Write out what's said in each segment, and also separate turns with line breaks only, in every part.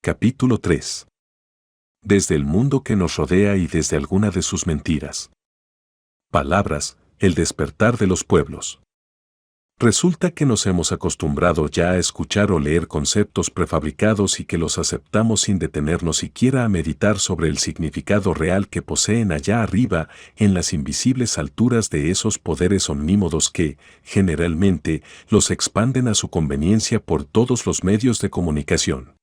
Capítulo 3. Desde el mundo que nos rodea y desde alguna de sus mentiras. Palabras, el despertar de los pueblos. Resulta que nos hemos acostumbrado ya a escuchar o leer conceptos prefabricados y que los aceptamos sin detenernos siquiera a meditar sobre el significado real que poseen allá arriba en las invisibles alturas de esos poderes omnímodos que, generalmente, los expanden a su conveniencia por todos los medios de comunicación.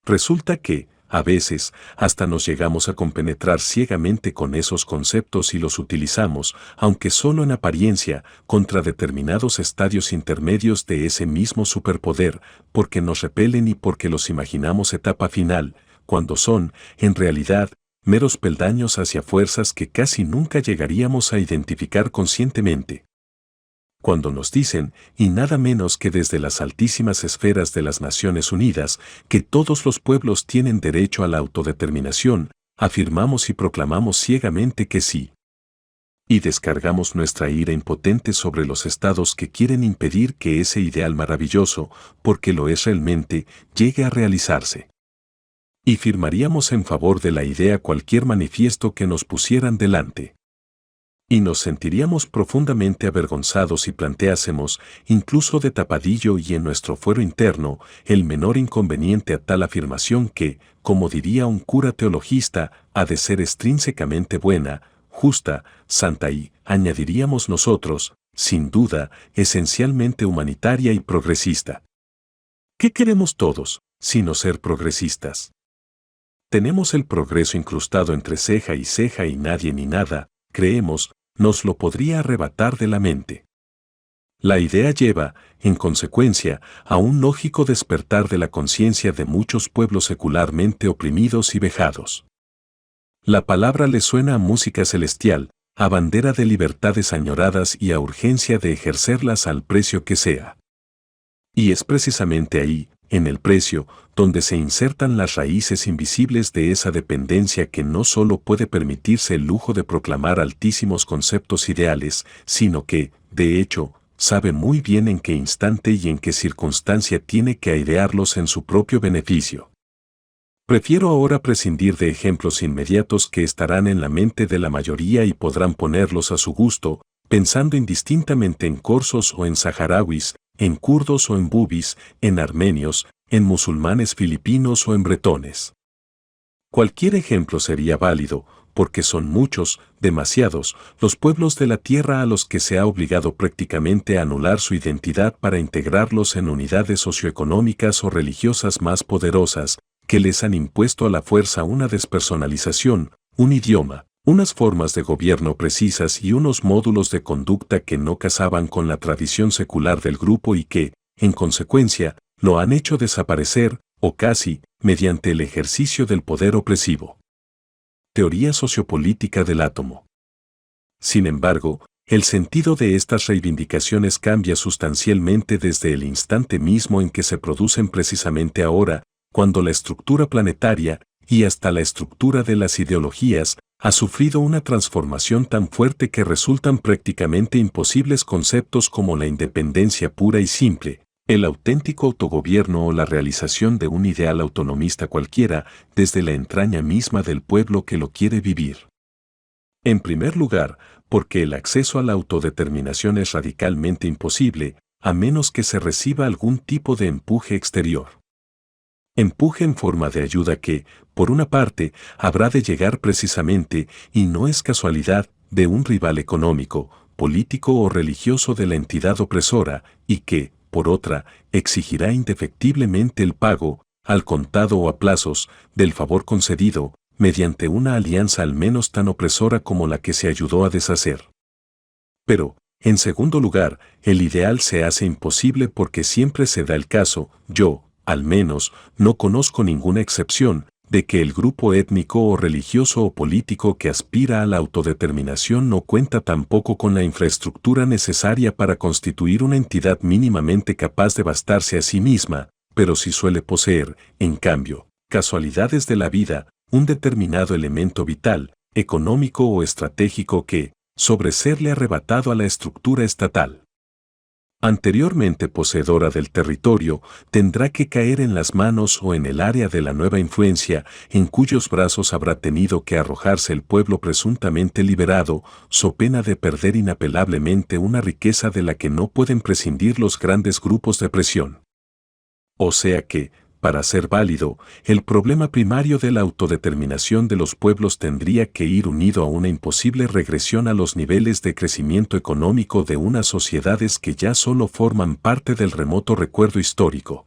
Resulta que, a veces, hasta nos llegamos a compenetrar ciegamente con esos conceptos y los utilizamos, aunque solo en apariencia, contra determinados estadios intermedios de ese mismo superpoder, porque nos repelen y porque los imaginamos etapa final, cuando son, en realidad, meros peldaños hacia fuerzas que casi nunca llegaríamos a identificar conscientemente. Cuando nos dicen, y nada menos que desde las altísimas esferas de las Naciones Unidas, que todos los pueblos tienen derecho a la autodeterminación, afirmamos y proclamamos ciegamente que sí. Y descargamos nuestra ira impotente sobre los estados que quieren impedir que ese ideal maravilloso, porque lo es realmente, llegue a realizarse. Y firmaríamos en favor de la idea cualquier manifiesto que nos pusieran delante. Y nos sentiríamos profundamente avergonzados si planteásemos, incluso de tapadillo y en nuestro fuero interno, el menor inconveniente a tal afirmación que, como diría un cura teologista, ha de ser extrínsecamente buena, justa, santa y, añadiríamos nosotros, sin duda, esencialmente humanitaria y progresista. ¿Qué queremos todos, sino ser progresistas? Tenemos el progreso incrustado entre ceja y nadie ni nada, creemos, nos lo podría arrebatar de la mente. La idea lleva, en consecuencia, a un lógico despertar de la conciencia de muchos pueblos secularmente oprimidos y vejados. La palabra le suena a música celestial, a bandera de libertades añoradas y a urgencia de ejercerlas al precio que sea. Y es precisamente ahí, en el precio, donde se insertan las raíces invisibles de esa dependencia que no solo puede permitirse el lujo de proclamar altísimos conceptos ideales, sino que, de hecho, sabe muy bien en qué instante y en qué circunstancia tiene que airearlos en su propio beneficio. Prefiero ahora prescindir de ejemplos inmediatos que estarán en la mente de la mayoría y podrán ponerlos a su gusto, pensando indistintamente en corsos o en saharauis, en kurdos o en bubis, en armenios, en musulmanes filipinos o en bretones. Cualquier ejemplo sería válido, porque son muchos, demasiados, los pueblos de la tierra a los que se ha obligado prácticamente a anular su identidad para integrarlos en unidades socioeconómicas o religiosas más poderosas, que les han impuesto a la fuerza una despersonalización, un idioma, unas formas de gobierno precisas y unos módulos de conducta que no casaban con la tradición secular del grupo y que, en consecuencia, lo han hecho desaparecer, o casi, mediante el ejercicio del poder opresivo. Teoría sociopolítica del átomo. Sin embargo, el sentido de estas reivindicaciones cambia sustancialmente desde el instante mismo en que se producen precisamente ahora, cuando la estructura planetaria, y hasta la estructura de las ideologías, ha sufrido una transformación tan fuerte que resultan prácticamente imposibles conceptos como la independencia pura y simple, el auténtico autogobierno o la realización de un ideal autonomista cualquiera desde la entraña misma del pueblo que lo quiere vivir. En primer lugar, porque el acceso a la autodeterminación es radicalmente imposible, a menos que se reciba algún tipo de empuje exterior. Empuje en forma de ayuda que, por una parte, habrá de llegar precisamente, y no es casualidad, de un rival económico, político o religioso de la entidad opresora, y que, por otra, exigirá indefectiblemente el pago, al contado o a plazos, del favor concedido, mediante una alianza al menos tan opresora como la que se ayudó a deshacer. Pero, en segundo lugar, el ideal se hace imposible porque siempre se da el caso, yo, al menos, no conozco ninguna excepción, de que el grupo étnico o religioso o político que aspira a la autodeterminación no cuenta tampoco con la infraestructura necesaria para constituir una entidad mínimamente capaz de bastarse a sí misma, pero sí suele poseer, en cambio, casualidades de la vida, un determinado elemento vital, económico o estratégico que, sobre serle arrebatado a la estructura estatal. anteriormente poseedora del territorio, tendrá que caer en las manos o en el área de la nueva influencia, en cuyos brazos habrá tenido que arrojarse el pueblo presuntamente liberado, so pena de perder inapelablemente una riqueza de la que no pueden prescindir los grandes grupos de presión. O sea que, para ser válido, el problema primario de la autodeterminación de los pueblos tendría que ir unido a una imposible regresión a los niveles de crecimiento económico de unas sociedades que ya solo forman parte del remoto recuerdo histórico.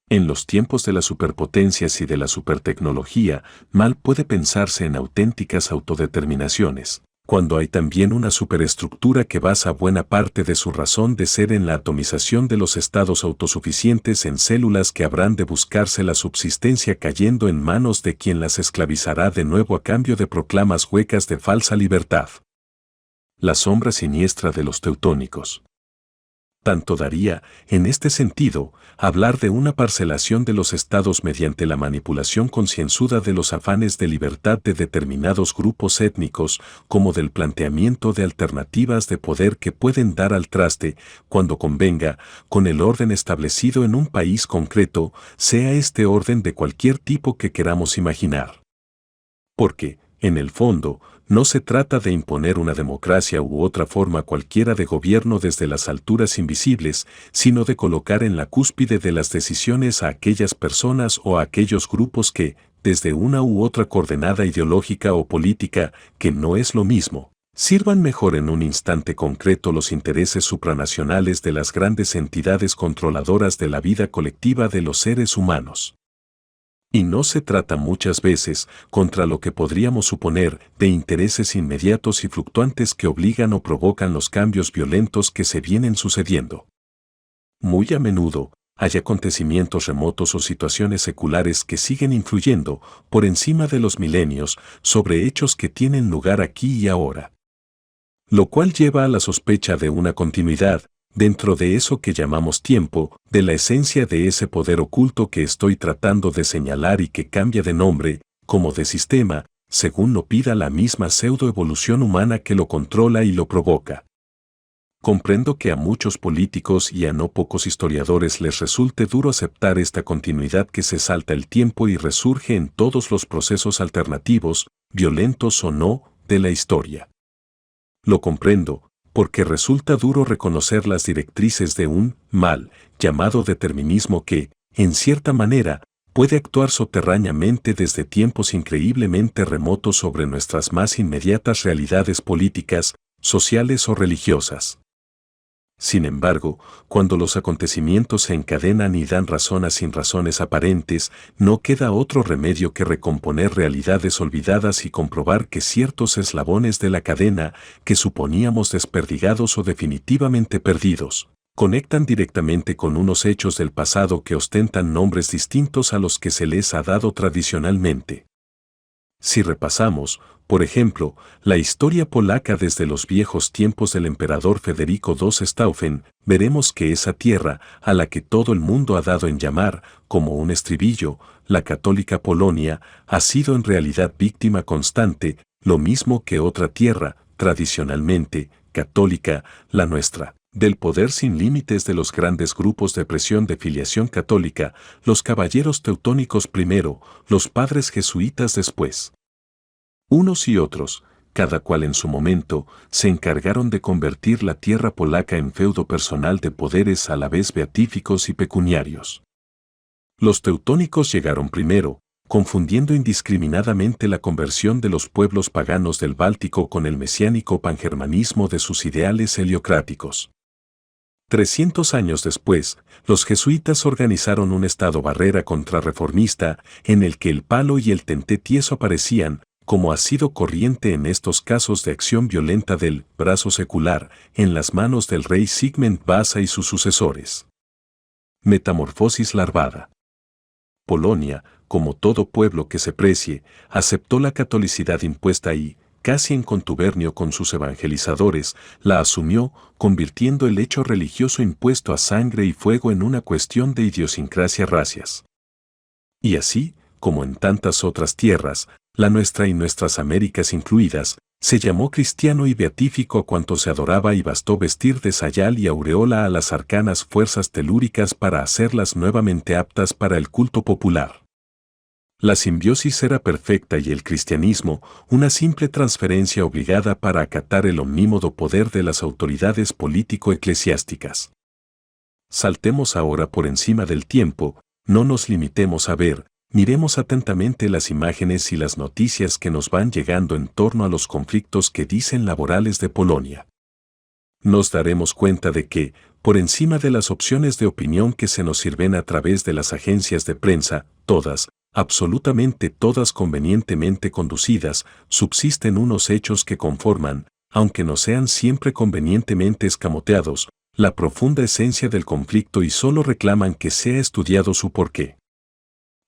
En los tiempos de las superpotencias y de la supertecnología, mal puede pensarse en auténticas autodeterminaciones, cuando hay también una superestructura que basa buena parte de su razón de ser en la atomización de los estados autosuficientes en células que habrán de buscarse la subsistencia cayendo en manos de quien las esclavizará de nuevo a cambio de proclamas huecas de falsa libertad. La sombra siniestra de los teutónicos. Tanto daría, en este sentido, hablar de una parcelación de los estados mediante la manipulación concienzuda de los afanes de libertad de determinados grupos étnicos, como del planteamiento de alternativas de poder que pueden dar al traste, cuando convenga, con el orden establecido en un país concreto, sea este orden de cualquier tipo que queramos imaginar. Porque, en el fondo, no se trata de imponer una democracia u otra forma cualquiera de gobierno desde las alturas invisibles, sino de colocar en la cúspide de las decisiones a aquellas personas o a aquellos grupos que, desde una u otra coordenada ideológica o política, que no es lo mismo, sirvan mejor en un instante concreto los intereses supranacionales de las grandes entidades controladoras de la vida colectiva de los seres humanos. Y no se trata muchas veces, contra lo que podríamos suponer, de intereses inmediatos y fluctuantes que obligan o provocan los cambios violentos que se vienen sucediendo. Muy a menudo, hay acontecimientos remotos o situaciones seculares que siguen influyendo, por encima de los milenios, sobre hechos que tienen lugar aquí y ahora. Lo cual lleva a la sospecha de una continuidad, dentro de eso que llamamos tiempo, de la esencia de ese poder oculto que estoy tratando de señalar y que cambia de nombre, como de sistema, según lo pida la misma pseudoevolución humana que lo controla y lo provoca. Comprendo que a muchos políticos y a no pocos historiadores les resulte duro aceptar esta continuidad que se salta el tiempo y resurge en todos los procesos alternativos, violentos o no, de la historia. Lo comprendo, porque resulta duro reconocer las directrices de un mal llamado determinismo que, en cierta manera, puede actuar soterráneamente desde tiempos increíblemente remotos sobre nuestras más inmediatas realidades políticas, sociales o religiosas. Sin embargo, cuando los acontecimientos se encadenan y dan razón a sinrazones aparentes, no queda otro remedio que recomponer realidades olvidadas y comprobar que ciertos eslabones de la cadena, que suponíamos desperdigados o definitivamente perdidos, conectan directamente con unos hechos del pasado que ostentan nombres distintos a los que se les ha dado tradicionalmente. Si repasamos, por ejemplo, la historia polaca desde los viejos tiempos del emperador Federico II Stauffen, veremos que esa tierra, a la que todo el mundo ha dado en llamar, como un estribillo, la católica Polonia, ha sido en realidad víctima constante, lo mismo que otra tierra, tradicionalmente, católica, la nuestra, del poder sin límites de los grandes grupos de presión de filiación católica, los caballeros teutónicos primero, los padres jesuitas después. Unos y otros, cada cual en su momento, se encargaron de convertir la tierra polaca en feudo personal de poderes a la vez beatíficos y pecuniarios. Los teutónicos llegaron primero, confundiendo indiscriminadamente la conversión de los pueblos paganos del Báltico con el mesiánico pangermanismo de sus ideales heliocráticos. 300 años después, los jesuitas organizaron un estado barrera contrarreformista en el que el palo y el tenté tieso aparecían, como ha sido corriente en estos casos de acción violenta del brazo secular, en las manos del rey Zygmunt Vasa y sus sucesores. Metamorfosis larvada. Polonia, como todo pueblo que se precie, aceptó la catolicidad impuesta y, casi en contubernio con sus evangelizadores, la asumió, convirtiendo el hecho religioso impuesto a sangre y fuego en una cuestión de idiosincrasia racias. Y así, como en tantas otras tierras, la nuestra y nuestras Américas incluidas, se llamó cristiano y beatífico a cuanto se adoraba y bastó vestir de sayal y aureola a las arcanas fuerzas telúricas para hacerlas nuevamente aptas para el culto popular. La simbiosis era perfecta y el cristianismo, una simple transferencia obligada para acatar el omnímodo poder de las autoridades político-eclesiásticas. Saltemos ahora por encima del tiempo, no nos limitemos a ver, miremos atentamente las imágenes y las noticias que nos van llegando en torno a los conflictos que dicen laborales de Polonia. Nos daremos cuenta de que, por encima de las opciones de opinión que se nos sirven a través de las agencias de prensa, todas, absolutamente todas convenientemente conducidas, subsisten unos hechos que conforman, aunque no sean siempre convenientemente escamoteados, la profunda esencia del conflicto y solo reclaman que sea estudiado su porqué.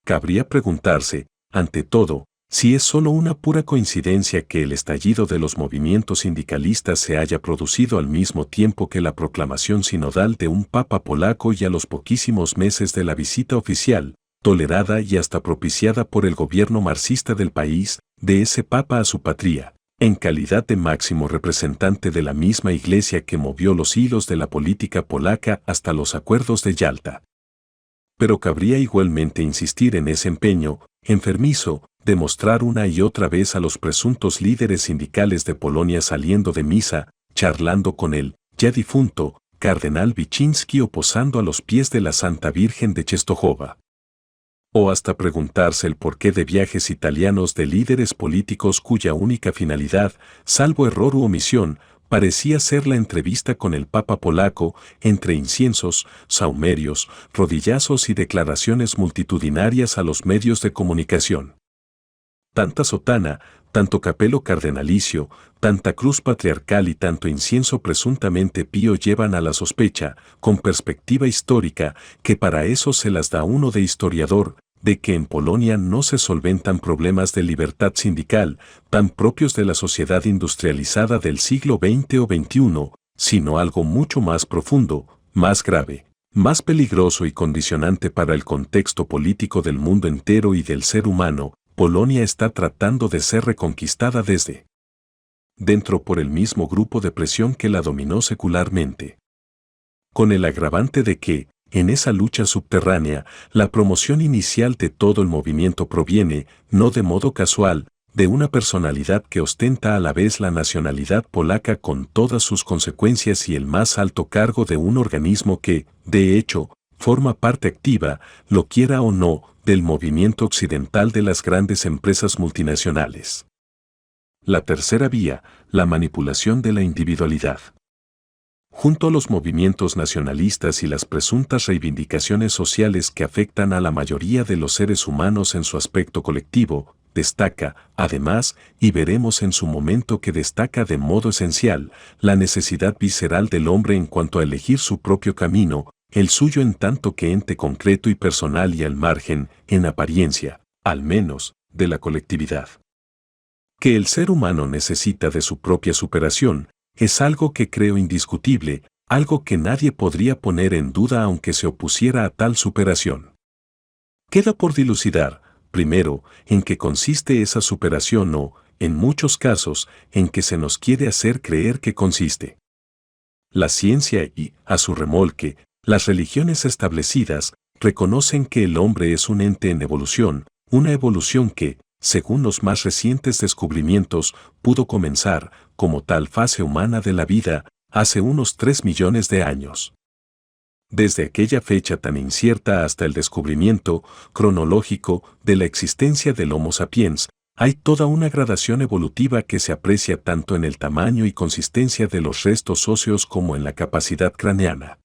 Cabría preguntarse, ante todo, si es solo una pura coincidencia que el estallido de los movimientos sindicalistas se haya producido al mismo tiempo que la proclamación sinodal de un papa polaco y a los poquísimos meses de la visita oficial, tolerada y hasta propiciada por el gobierno marxista del país, de ese papa a su patria, en calidad de máximo representante de la misma Iglesia que movió los hilos de la política polaca hasta los acuerdos de Yalta. Pero cabría igualmente insistir en ese empeño, enfermizo, de mostrar una y otra vez a los presuntos líderes sindicales de Polonia saliendo de misa, charlando con el, ya difunto, cardenal Wyszynski o posando a los pies de la Santa Virgen de Czestochowa. O hasta preguntarse el porqué de viajes italianos de líderes políticos cuya única finalidad, salvo error u omisión, parecía ser la entrevista con el Papa polaco, entre inciensos, saumerios, rodillazos y declaraciones multitudinarias a los medios de comunicación. Tanta sotana, tanto capelo cardenalicio, tanta cruz patriarcal y tanto incienso presuntamente pío llevan a la sospecha, con perspectiva histórica, que para eso se las da uno de historiador, de que en Polonia no se solventan problemas de libertad sindical, tan propios de la sociedad industrializada del siglo XX o XXI, sino algo mucho más profundo, más grave, más peligroso y condicionante para el contexto político del mundo entero y del ser humano. Polonia está tratando de ser reconquistada desde dentro por el mismo grupo de presión que la dominó secularmente. Con el agravante de que, en esa lucha subterránea, la promoción inicial de todo el movimiento proviene, no de modo casual, de una personalidad que ostenta a la vez la nacionalidad polaca con todas sus consecuencias y el más alto cargo de un organismo que, de hecho, forma parte activa, lo quiera o no, del movimiento occidental de las grandes empresas multinacionales. La tercera vía, la manipulación de la individualidad. Junto a los movimientos nacionalistas y las presuntas reivindicaciones sociales que afectan a la mayoría de los seres humanos en su aspecto colectivo, destaca, además, y veremos en su momento que destaca de modo esencial, la necesidad visceral del hombre en cuanto a elegir su propio camino, el suyo en tanto que ente concreto y personal y al margen, en apariencia, al menos, de la colectividad. Que el ser humano necesita de su propia superación, es algo que creo indiscutible, algo que nadie podría poner en duda aunque se opusiera a tal superación. Queda por dilucidar, primero, en qué consiste esa superación o, en muchos casos, en que se nos quiere hacer creer que consiste. La ciencia y, a su remolque, las religiones establecidas reconocen que el hombre es un ente en evolución, una evolución que, según los más recientes descubrimientos, pudo comenzar, como tal fase humana de la vida, hace unos 3 millones de años. Desde aquella fecha tan incierta hasta el descubrimiento cronológico de la existencia del Homo sapiens, hay toda una gradación evolutiva que se aprecia tanto en el tamaño y consistencia de los restos óseos como en la capacidad craneana.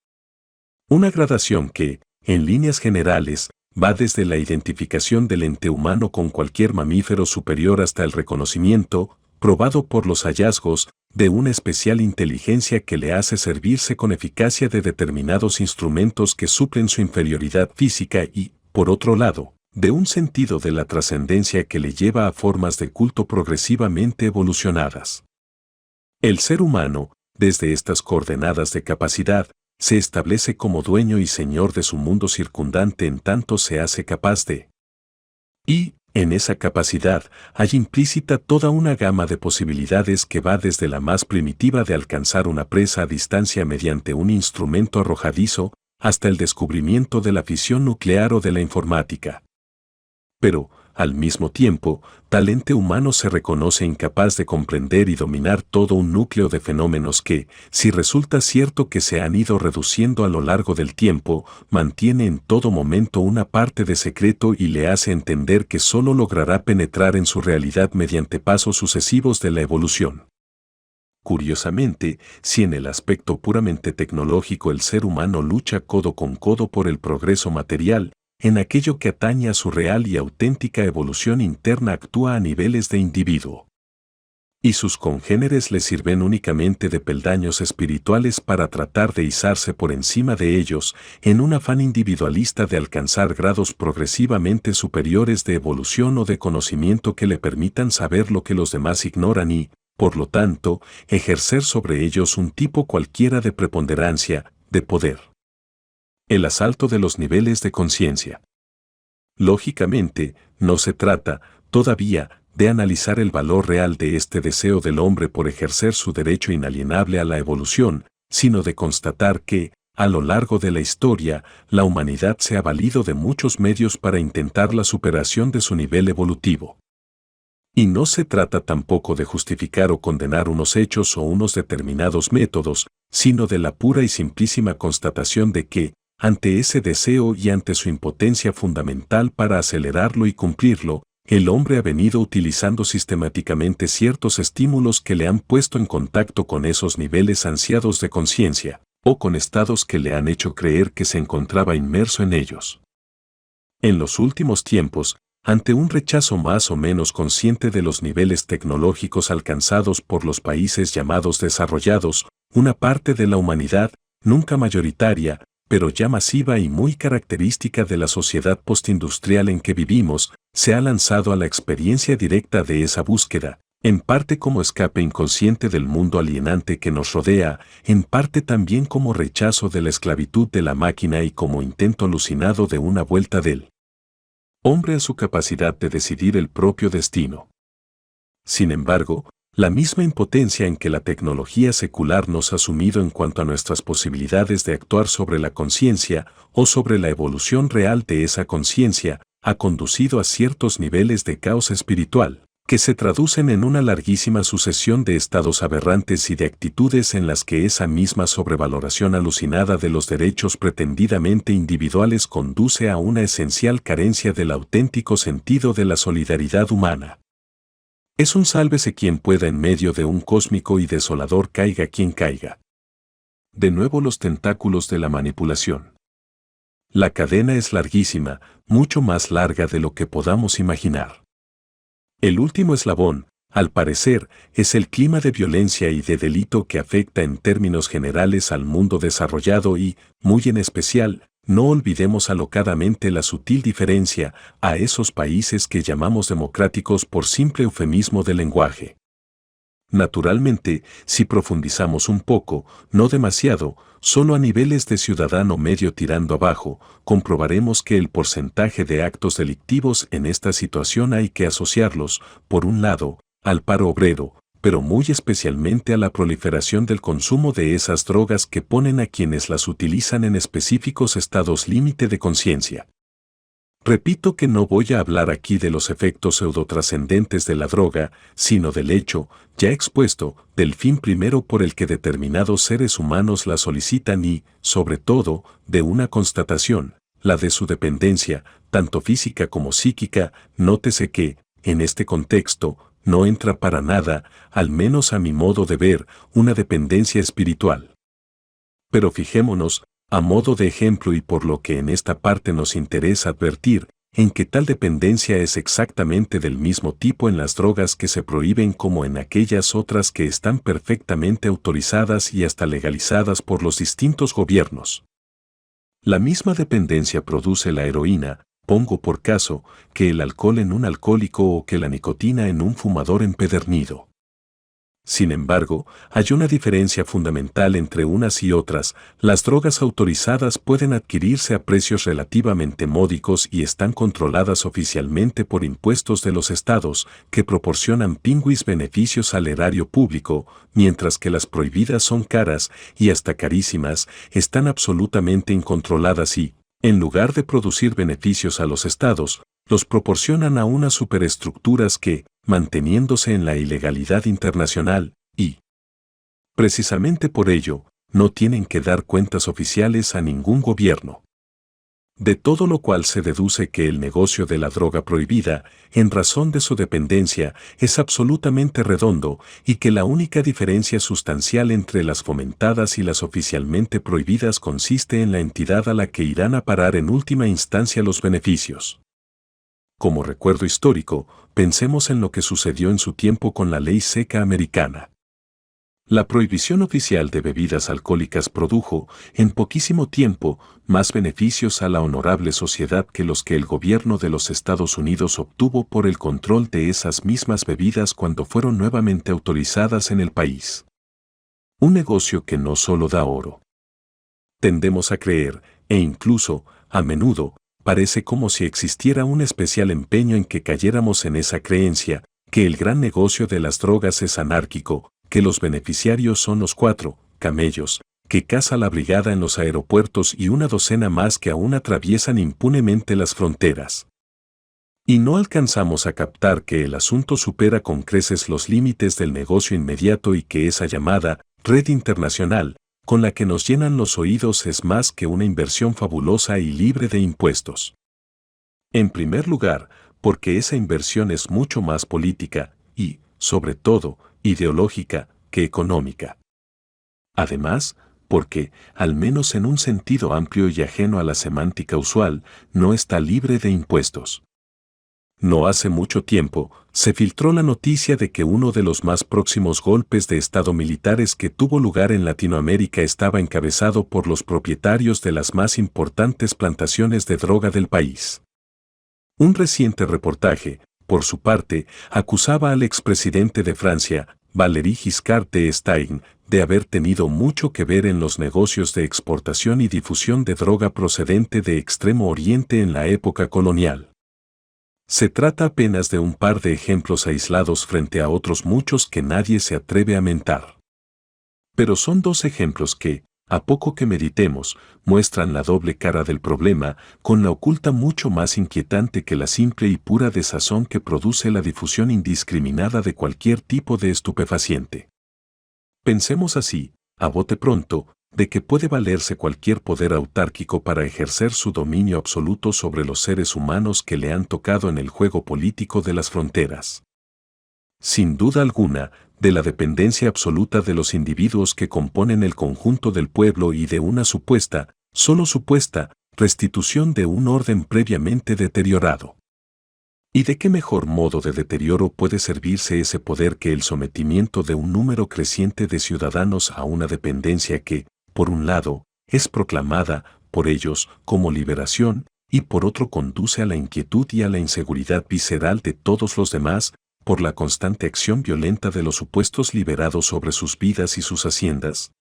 Una gradación que, en líneas generales, va desde la identificación del ente humano con cualquier mamífero superior hasta el reconocimiento, probado por los hallazgos, de una especial inteligencia que le hace servirse con eficacia de determinados instrumentos que suplen su inferioridad física y, por otro lado, de un sentido de la trascendencia que le lleva a formas de culto progresivamente evolucionadas. El ser humano, desde estas coordenadas de capacidad, se establece como dueño y señor de su mundo circundante en tanto se hace capaz de. Y, En esa capacidad hay implícita toda una gama de posibilidades que va desde la más primitiva de alcanzar una presa a distancia mediante un instrumento arrojadizo, hasta el descubrimiento de la fisión nuclear o de la informática. Pero, al mismo tiempo, tal ente humano se reconoce incapaz de comprender y dominar todo un núcleo de fenómenos que, si resulta cierto que se han ido reduciendo a lo largo del tiempo, mantiene en todo momento una parte de secreto y le hace entender que solo logrará penetrar en su realidad mediante pasos sucesivos de la evolución. Curiosamente, si en el aspecto puramente tecnológico el ser humano lucha codo con codo por el progreso material, en aquello que atañe a su real y auténtica evolución interna actúa a niveles de individuo. Y sus congéneres le sirven únicamente de peldaños espirituales para tratar de izarse por encima de ellos, en un afán individualista de alcanzar grados progresivamente superiores de evolución o de conocimiento que le permitan saber lo que los demás ignoran y, por lo tanto, ejercer sobre ellos un tipo cualquiera de preponderancia, de poder. El asalto de los niveles de conciencia. Lógicamente, no se trata, todavía, de analizar el valor real de este deseo del hombre por ejercer su derecho inalienable a la evolución, sino de constatar que, a lo largo de la historia, la humanidad se ha valido de muchos medios para intentar la superación de su nivel evolutivo. Y no se trata tampoco de justificar o condenar unos hechos o unos determinados métodos, sino de la pura y simplísima constatación de que, ante ese deseo y ante su impotencia fundamental para acelerarlo y cumplirlo, el hombre ha venido utilizando sistemáticamente ciertos estímulos que le han puesto en contacto con esos niveles ansiados de conciencia, o con estados que le han hecho creer que se encontraba inmerso en ellos. En los últimos tiempos, ante un rechazo más o menos consciente de los niveles tecnológicos alcanzados por los países llamados desarrollados, una parte de la humanidad, nunca mayoritaria, pero ya masiva y muy característica de la sociedad postindustrial en que vivimos, se ha lanzado a la experiencia directa de esa búsqueda, en parte como escape inconsciente del mundo alienante que nos rodea, en parte también como rechazo de la esclavitud de la máquina y como intento alucinado de una vuelta del hombre a su capacidad de decidir el propio destino. Sin embargo, la misma impotencia en que la tecnología secular nos ha sumido en cuanto a nuestras posibilidades de actuar sobre la conciencia o sobre la evolución real de esa conciencia, ha conducido a ciertos niveles de caos espiritual, que se traducen en una larguísima sucesión de estados aberrantes y de actitudes en las que esa misma sobrevaloración alucinada de los derechos pretendidamente individuales conduce a una esencial carencia del auténtico sentido de la solidaridad humana. Es un sálvese quien pueda en medio de un cósmico y desolador caiga quien caiga. De nuevo los tentáculos de la manipulación. La cadena es larguísima, mucho más larga de lo que podamos imaginar. El último eslabón, al parecer, es el clima de violencia y de delito que afecta en términos generales al mundo desarrollado y, muy en especial, no olvidemos alocadamente la sutil diferencia a esos países que llamamos democráticos por simple eufemismo del lenguaje. Naturalmente, si profundizamos un poco, no demasiado, solo a niveles de ciudadano medio tirando abajo, comprobaremos que el porcentaje de actos delictivos en esta situación hay que asociarlos, por un lado, al paro obrero, pero muy especialmente a la proliferación del consumo de esas drogas que ponen a quienes las utilizan en específicos estados límite de conciencia. Repito que no voy a hablar aquí de los efectos pseudotrascendentes de la droga, sino del hecho, ya expuesto, del fin primero por el que determinados seres humanos la solicitan y, sobre todo, de una constatación, la de su dependencia, tanto física como psíquica. Nótese que, en este contexto, no entra para nada, al menos a mi modo de ver, una dependencia espiritual. Pero fijémonos, a modo de ejemplo y por lo que en esta parte nos interesa advertir, en que tal dependencia es exactamente del mismo tipo en las drogas que se prohíben como en aquellas otras que están perfectamente autorizadas y hasta legalizadas por los distintos gobiernos. La misma dependencia produce la heroína, pongo por caso, que el alcohol en un alcohólico o que la nicotina en un fumador empedernido. Sin embargo, hay una diferencia fundamental entre unas y otras. Las drogas autorizadas pueden adquirirse a precios relativamente módicos y están controladas oficialmente por impuestos de los estados, que proporcionan pingüis beneficios al erario público, mientras que las prohibidas son caras y hasta carísimas, están absolutamente incontroladas y, en lugar de producir beneficios a los estados, los proporcionan a unas superestructuras que, manteniéndose en la ilegalidad internacional, y, precisamente por ello, no tienen que dar cuentas oficiales a ningún gobierno. De todo lo cual se deduce que el negocio de la droga prohibida, en razón de su dependencia, es absolutamente redondo y que la única diferencia sustancial entre las fomentadas y las oficialmente prohibidas consiste en la entidad a la que irán a parar en última instancia los beneficios. Como recuerdo histórico, pensemos en lo que sucedió en su tiempo con la ley seca americana. La prohibición oficial de bebidas alcohólicas produjo, en poquísimo tiempo, más beneficios a la honorable sociedad que los que el gobierno de los Estados Unidos obtuvo por el control de esas mismas bebidas cuando fueron nuevamente autorizadas en el país. Un negocio que no solo da oro. Tendemos a creer, e incluso, a menudo, parece como si existiera un especial empeño en que cayéramos en esa creencia, que el gran negocio de las drogas es anárquico, que los beneficiarios son los 4 camellos, que caza la brigada en los aeropuertos y una docena más que aún atraviesan impunemente las fronteras. Y no alcanzamos a captar que el asunto supera con creces los límites del negocio inmediato y que esa llamada red internacional, con la que nos llenan los oídos es más que una inversión fabulosa y libre de impuestos. En primer lugar, porque esa inversión es mucho más política y, sobre todo, ideológica que económica. Además, porque, al menos en un sentido amplio y ajeno a la semántica usual, no está libre de impuestos. No hace mucho tiempo, se filtró la noticia de que uno de los más próximos golpes de Estado militares que tuvo lugar en Latinoamérica estaba encabezado por los propietarios de las más importantes plantaciones de droga del país. Un reciente reportaje, por su parte, acusaba al expresidente de Francia, Valéry Giscard d'Estaing, de haber tenido mucho que ver en los negocios de exportación y difusión de droga procedente de Extremo Oriente en la época colonial. Se trata apenas de un par de ejemplos aislados frente a otros muchos que nadie se atreve a mentar. Pero son 2 ejemplos que, a poco que meditemos, muestran la doble cara del problema, con la oculta mucho más inquietante que la simple y pura desazón que produce la difusión indiscriminada de cualquier tipo de estupefaciente. Pensemos así, a bote pronto, de que puede valerse cualquier poder autárquico para ejercer su dominio absoluto sobre los seres humanos que le han tocado en el juego político de las fronteras. Sin duda alguna, de la dependencia absoluta de los individuos que componen el conjunto del pueblo y de una supuesta, solo supuesta, restitución de un orden previamente deteriorado. ¿Y de qué mejor modo de deterioro puede servirse ese poder que el sometimiento de un número creciente de ciudadanos a una dependencia que, por un lado, es proclamada, por ellos, como liberación, y por otro conduce a la inquietud y a la inseguridad visceral de todos los demás, por la constante acción violenta de los supuestos liberados sobre sus vidas y sus haciendas?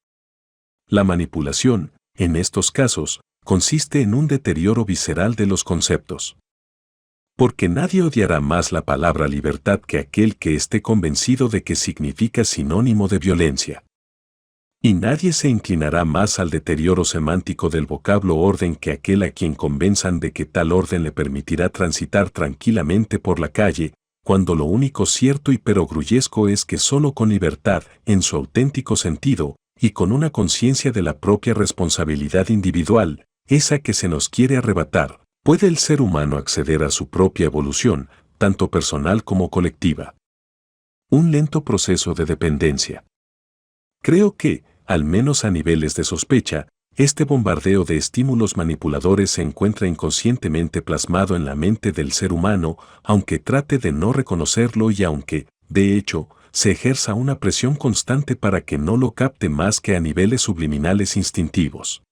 La manipulación, en estos casos, consiste en un deterioro visceral de los conceptos. Porque nadie odiará más la palabra libertad que aquel que esté convencido de que significa sinónimo de violencia. Y nadie se inclinará más al deterioro semántico del vocablo orden que aquel a quien convenzan de que tal orden le permitirá transitar tranquilamente por la calle, cuando lo único cierto y perogrullesco es que solo con libertad, en su auténtico sentido, y con una conciencia de la propia responsabilidad individual, esa que se nos quiere arrebatar, puede el ser humano acceder a su propia evolución, tanto personal como colectiva. Un lento proceso de dependencia. Creo que, al menos a niveles de sospecha, este bombardeo de estímulos manipuladores se encuentra inconscientemente plasmado en la mente del ser humano, aunque trate de no reconocerlo y aunque, de hecho, se ejerza una presión constante para que no lo capte más que a niveles subliminales instintivos.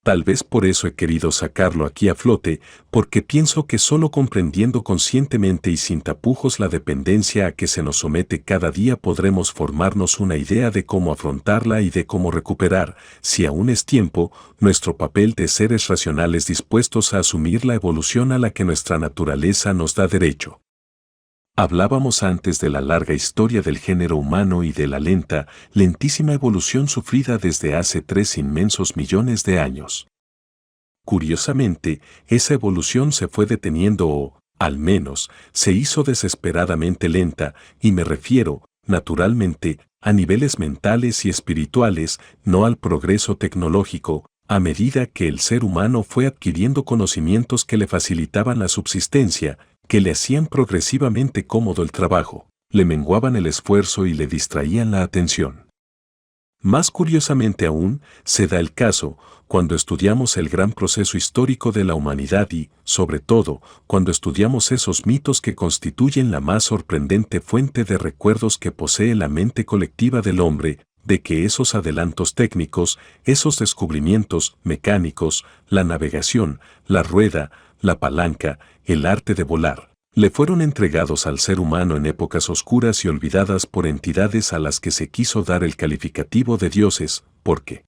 Tal vez por eso he querido sacarlo aquí a flote, porque pienso que solo comprendiendo conscientemente y sin tapujos la dependencia a que se nos somete cada día podremos formarnos una idea de cómo afrontarla y de cómo recuperar, si aún es tiempo, nuestro papel de seres racionales dispuestos a asumir la evolución a la que nuestra naturaleza nos da derecho. Hablábamos antes de la larga historia del género humano y de la lentísima evolución sufrida desde hace 3 inmensos millones de años. Curiosamente, esa evolución se fue deteniendo o, al menos, se hizo desesperadamente lenta, y me refiero, naturalmente, a niveles mentales y espirituales, no al progreso tecnológico, a medida que el ser humano fue adquiriendo conocimientos que le facilitaban la subsistencia, que le hacían progresivamente cómodo el trabajo, le menguaban el esfuerzo y le distraían la atención. Más curiosamente aún, se da el caso, cuando estudiamos el gran proceso histórico de la humanidad y, sobre todo, cuando estudiamos esos mitos que constituyen la más sorprendente fuente de recuerdos que posee la mente colectiva del hombre, de que esos adelantos técnicos, esos descubrimientos mecánicos, la navegación, la rueda, la palanca, el arte de volar, le fueron entregados al ser humano en épocas oscuras y olvidadas por entidades a las que se quiso dar el calificativo de dioses, porque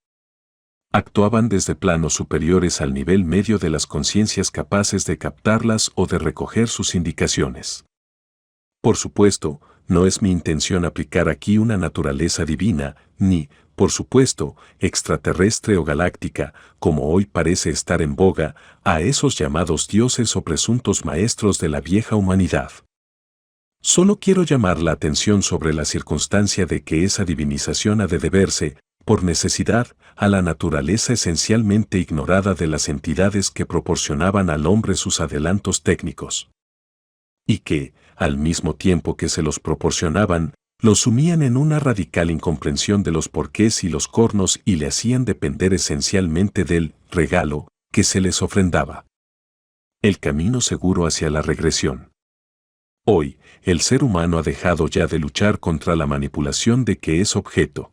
actuaban desde planos superiores al nivel medio de las conciencias capaces de captarlas o de recoger sus indicaciones. Por supuesto, no es mi intención aplicar aquí una naturaleza divina, ni, por supuesto, extraterrestre o galáctica, como hoy parece estar en boga, a esos llamados dioses o presuntos maestros de la vieja humanidad. Solo quiero llamar la atención sobre la circunstancia de que esa divinización ha de deberse, por necesidad, a la naturaleza esencialmente ignorada de las entidades que proporcionaban al hombre sus adelantos técnicos. Y que, al mismo tiempo que se los proporcionaban, los sumían en una radical incomprensión de los porqués y los cornos y le hacían depender esencialmente del regalo que se les ofrendaba. El camino seguro hacia la regresión. Hoy, el ser humano ha dejado ya de luchar contra la manipulación de que es objeto.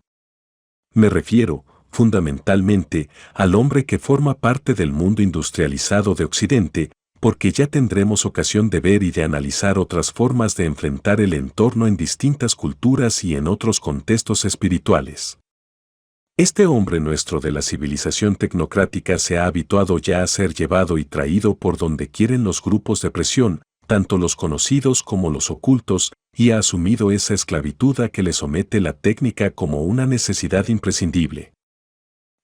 Me refiero, fundamentalmente, al hombre que forma parte del mundo industrializado de Occidente, porque ya tendremos ocasión de ver y de analizar otras formas de enfrentar el entorno en distintas culturas y en otros contextos espirituales. Este hombre nuestro de la civilización tecnocrática se ha habituado ya a ser llevado y traído por donde quieren los grupos de presión, tanto los conocidos como los ocultos, y ha asumido esa esclavitud a que le somete la técnica como una necesidad imprescindible.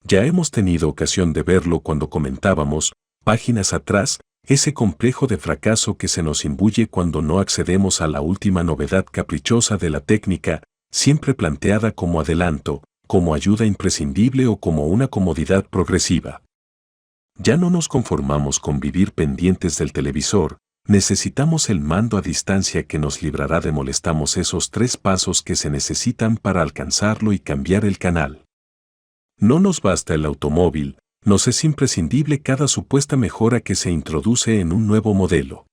Ya hemos tenido ocasión de verlo cuando comentábamos, páginas atrás, ese complejo de fracaso que se nos imbuye cuando no accedemos a la última novedad caprichosa de la técnica, siempre planteada como adelanto, como ayuda imprescindible o como una comodidad progresiva. Ya no nos conformamos con vivir pendientes del televisor, necesitamos el mando a distancia que nos librará de molestamos esos 3 pasos que se necesitan para alcanzarlo y cambiar el canal. No nos basta el automóvil, nos es imprescindible cada supuesta mejora que se introduce en un nuevo modelo.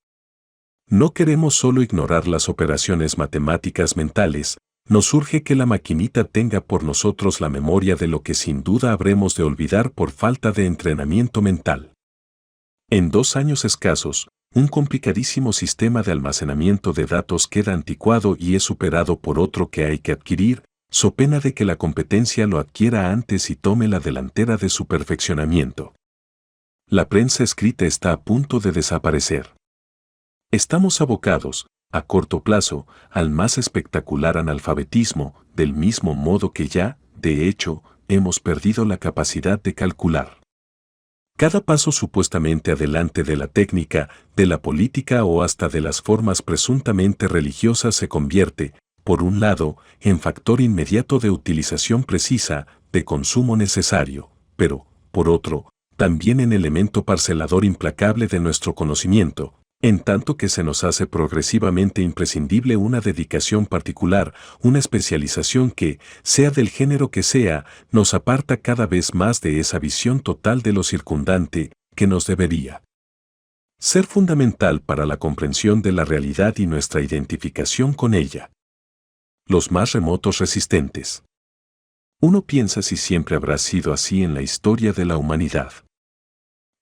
No queremos solo ignorar las operaciones matemáticas mentales, nos urge que la maquinita tenga por nosotros la memoria de lo que sin duda habremos de olvidar por falta de entrenamiento mental. En 2 años escasos, un complicadísimo sistema de almacenamiento de datos queda anticuado y es superado por otro que hay que adquirir, so pena de que la competencia lo adquiera antes y tome la delantera de su perfeccionamiento. La prensa escrita está a punto de desaparecer. Estamos abocados, a corto plazo, al más espectacular analfabetismo, del mismo modo que ya, de hecho, hemos perdido la capacidad de calcular. Cada paso supuestamente adelante de la técnica, de la política o hasta de las formas presuntamente religiosas se convierte, por un lado, en factor inmediato de utilización precisa, de consumo necesario, pero, por otro, también en elemento parcelador implacable de nuestro conocimiento, en tanto que se nos hace progresivamente imprescindible una dedicación particular, una especialización que, sea del género que sea, nos aparta cada vez más de esa visión total de lo circundante, que nos debería ser fundamental para la comprensión de la realidad y nuestra identificación con ella. Los más remotos resistentes. Uno piensa si siempre habrá sido así en la historia de la humanidad.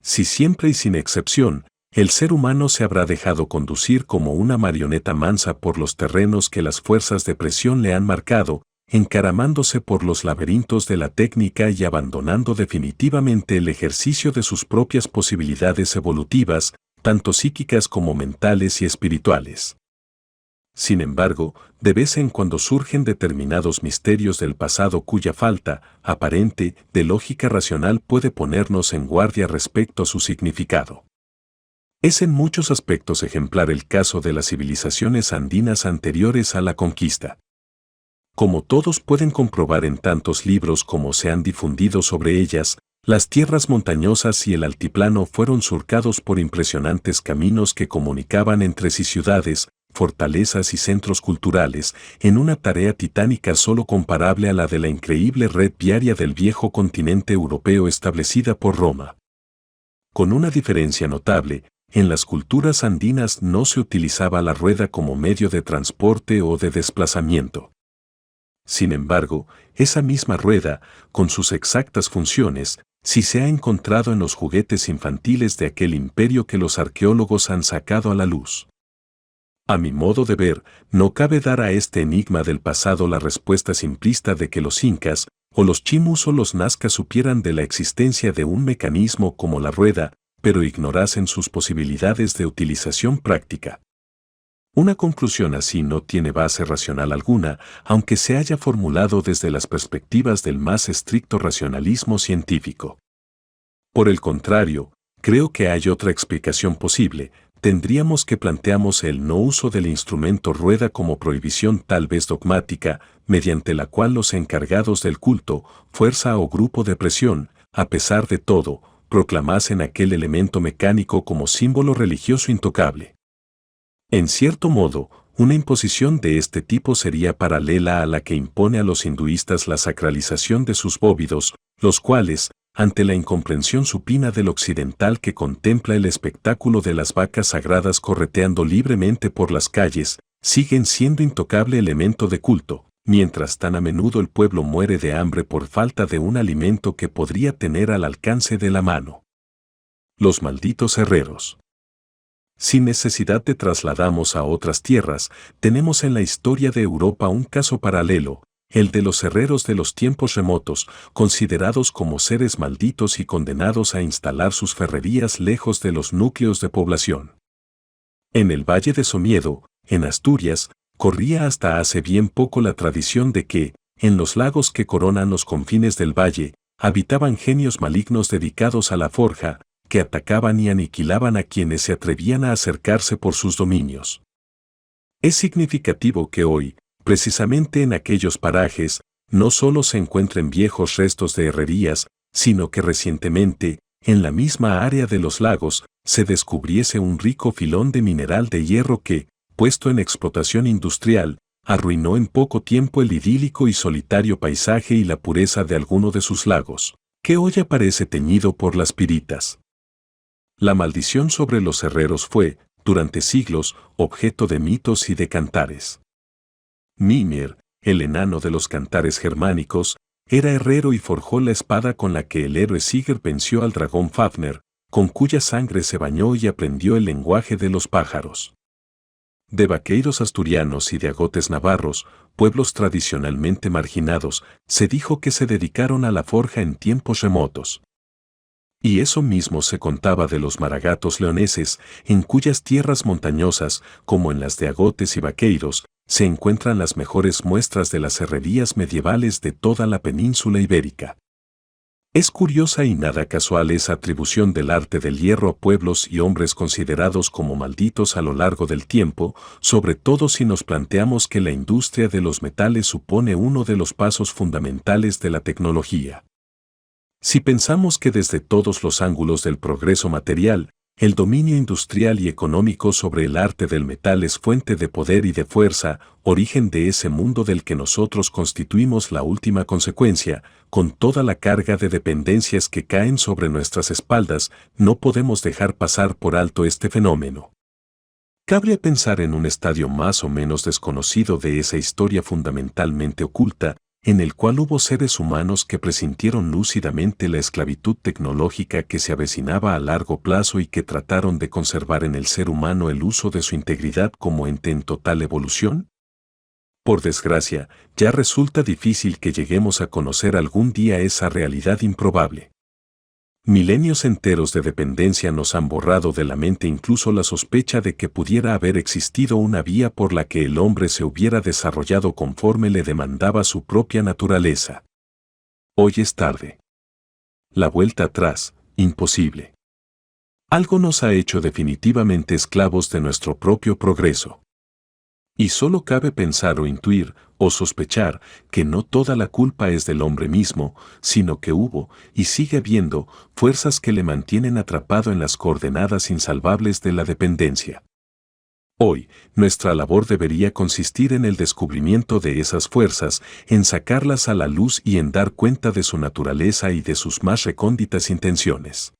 Si siempre y sin excepción, el ser humano se habrá dejado conducir como una marioneta mansa por los terrenos que las fuerzas de presión le han marcado, encaramándose por los laberintos de la técnica y abandonando definitivamente el ejercicio de sus propias posibilidades evolutivas, tanto psíquicas como mentales y espirituales. Sin embargo, de vez en cuando surgen determinados misterios del pasado cuya falta, aparente, de lógica racional puede ponernos en guardia respecto a su significado. Es en muchos aspectos ejemplar el caso de las civilizaciones andinas anteriores a la conquista. Como todos pueden comprobar en tantos libros como se han difundido sobre ellas, las tierras montañosas y el altiplano fueron surcados por impresionantes caminos que comunicaban entre sí ciudades, fortalezas y centros culturales, en una tarea titánica solo comparable a la de la increíble red viaria del viejo continente europeo establecida por Roma. Con una diferencia notable, en las culturas andinas no se utilizaba la rueda como medio de transporte o de desplazamiento. Sin embargo, esa misma rueda, con sus exactas funciones, sí se ha encontrado en los juguetes infantiles de aquel imperio que los arqueólogos han sacado a la luz. A mi modo de ver, no cabe dar a este enigma del pasado la respuesta simplista de que los incas, o los chimus o los nazcas supieran de la existencia de un mecanismo como la rueda, pero ignorasen sus posibilidades de utilización práctica. Una conclusión así no tiene base racional alguna, aunque se haya formulado desde las perspectivas del más estricto racionalismo científico. Por el contrario, creo que hay otra explicación posible. Tendríamos que plantearnos el no uso del instrumento rueda como prohibición tal vez dogmática, mediante la cual los encargados del culto, fuerza o grupo de presión, a pesar de todo, proclamasen aquel elemento mecánico como símbolo religioso intocable. En cierto modo, una imposición de este tipo sería paralela a la que impone a los hinduistas la sacralización de sus bóvidos, los cuales, ante la incomprensión supina del occidental que contempla el espectáculo de las vacas sagradas correteando libremente por las calles, siguen siendo intocable elemento de culto, mientras tan a menudo el pueblo muere de hambre por falta de un alimento que podría tener al alcance de la mano. Los malditos herreros. Sin necesidad de trasladarnos a otras tierras, tenemos en la historia de Europa un caso paralelo, el de los herreros de los tiempos remotos, considerados como seres malditos y condenados a instalar sus ferrerías lejos de los núcleos de población. En el Valle de Somiedo, en Asturias, corría hasta hace bien poco la tradición de que, en los lagos que coronan los confines del valle, habitaban genios malignos dedicados a la forja, que atacaban y aniquilaban a quienes se atrevían a acercarse por sus dominios. Es significativo que hoy, precisamente en aquellos parajes, no solo se encuentren viejos restos de herrerías, sino que recientemente, en la misma área de los lagos, se descubriese un rico filón de mineral de hierro que, puesto en explotación industrial, arruinó en poco tiempo el idílico y solitario paisaje y la pureza de alguno de sus lagos, que hoy aparece teñido por las piritas. La maldición sobre los herreros fue, durante siglos, objeto de mitos y de cantares. Mimir, el enano de los cantares germánicos, era herrero y forjó la espada con la que el héroe Sigurd venció al dragón Fafner, con cuya sangre se bañó y aprendió el lenguaje de los pájaros. De vaqueiros asturianos y de agotes navarros, pueblos tradicionalmente marginados, se dijo que se dedicaron a la forja en tiempos remotos. Y eso mismo se contaba de los maragatos leoneses, en cuyas tierras montañosas, como en las de agotes y vaqueiros, se encuentran las mejores muestras de las herrerías medievales de toda la península ibérica. Es curiosa y nada casual esa atribución del arte del hierro a pueblos y hombres considerados como malditos a lo largo del tiempo, sobre todo si nos planteamos que la industria de los metales supone uno de los pasos fundamentales de la tecnología. Si pensamos que desde todos los ángulos del progreso material, el dominio industrial y económico sobre el arte del metal es fuente de poder y de fuerza, origen de ese mundo del que nosotros constituimos la última consecuencia, con toda la carga de dependencias que caen sobre nuestras espaldas, no podemos dejar pasar por alto este fenómeno. Cabe pensar en un estadio más o menos desconocido de esa historia fundamentalmente oculta, en el cual hubo seres humanos que presintieron lúcidamente la esclavitud tecnológica que se avecinaba a largo plazo y que trataron de conservar en el ser humano el uso de su integridad como ente en total evolución? Por desgracia, ya resulta difícil que lleguemos a conocer algún día esa realidad improbable. Milenios enteros de dependencia nos han borrado de la mente incluso la sospecha de que pudiera haber existido una vía por la que el hombre se hubiera desarrollado conforme le demandaba su propia naturaleza. Hoy es tarde. La vuelta atrás, imposible. Algo nos ha hecho definitivamente esclavos de nuestro propio progreso. Y solo cabe pensar o intuir o sospechar que no toda la culpa es del hombre mismo, sino que hubo, y sigue habiendo, fuerzas que le mantienen atrapado en las coordenadas insalvables de la dependencia. Hoy, nuestra labor debería consistir en el descubrimiento de esas fuerzas, en sacarlas a la luz y en dar cuenta de su naturaleza y de sus más recónditas intenciones.